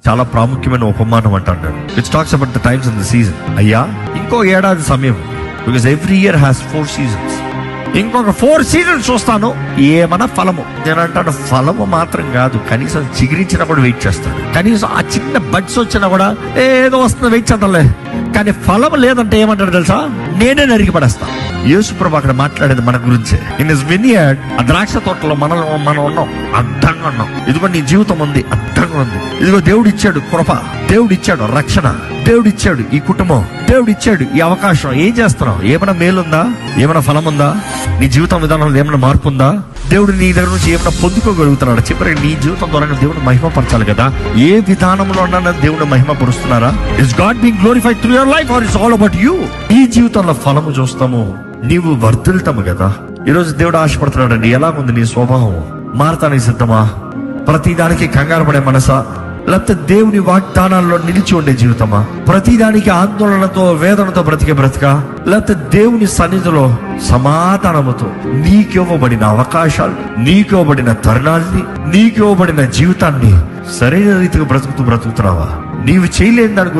చాలా ప్రాముఖ్యమైన ఉపమానం అంటాడు, which talks about the times in the season. అయ్యా, ఇంకో ఏడాది సమయం, because every year has 4 seasons. ఇంకొక 4 seasons చూస్తాను, ఏమన్నా ఫలము. నేను అంటాను, ఫలము మాత్రం కాదు, కనీసం చిగురించినా కూడా వెయిట్ చేస్తాను. కనీసం ఆ చిన్న బడ్స్ వచ్చినా కూడా ఏదో వస్తుంది, వెయిట్ చేద్దాంలే. కానీ ఫలం లేదంటే ఏమంటాడు తెలుసా? నేనే నరికి పడేస్తా. యేసుప్రభు అక్కడ మాట్లాడేది మన గురించే. ఇన్ హిస్ వినియార్డ్, ఆ ద్రాక్ష తోటలో మనం ఉన్నాం, అడ్డంగా ఉన్నాం. ఇదిగో నీ జీవితం ఉంది, అడ్డంగా ఉంది. ఇదిగో దేవుడు ఇచ్చాడు కృప, దేవుడు ఇచ్చాడు రక్షణ, దేవుడు ఇచ్చాడు ఈ కుటుంబం, దేవుడు ఇచ్చాడు ఈ అవకాశం. ఏం చేస్తున్నావు? ఏమైనా మేలుందా? ఏమైనా ఫలం ఉందా? నీ జీవితం విధానంలో ఏమైనా మార్పు ఉందా? దేవుడు నీ దగ్గర నుంచి ఏమైనా పొందుకోగలుగుతున్నాడు? చివరికి నీ జీవితం ద్వారా దేవుడు మహిమపరచాలి కదా. ఏ విధానంలో ఉన్నా దేవుడు మహిమపరుస్తున్నారా? Is God being glorified through your life or it's all about you? ఈ జీవితంలో ఫలము చూస్తాము, నీవు వర్ధిల్తాము కదా. ఈరోజు దేవుడు ఆశపడుతున్నాడండి, ఎలాగుంది నీ స్వభావం? మారతానికి సిద్ధమా? ప్రతిదానికి కంగారు పడే మనసా? లేకపోతే దేవుని వాగ్దానాల్లో నిలిచి ఉండే జీవితమా? ప్రతిదానికి ఆందోళనతో వేదనతో బ్రతికే బ్రతికా? లేకపోతే దేవుని సన్నిధిలో సమాధానముతో నీకివ్వబడిన అవకాశాలు, నీకివ్వబడిన తరుణాల్ని, నీకివ్వబడిన జీవితాన్ని సరైన రీతిగా బ్రతుకుతున్నావా? నీవు చేయలేని దాని గురించి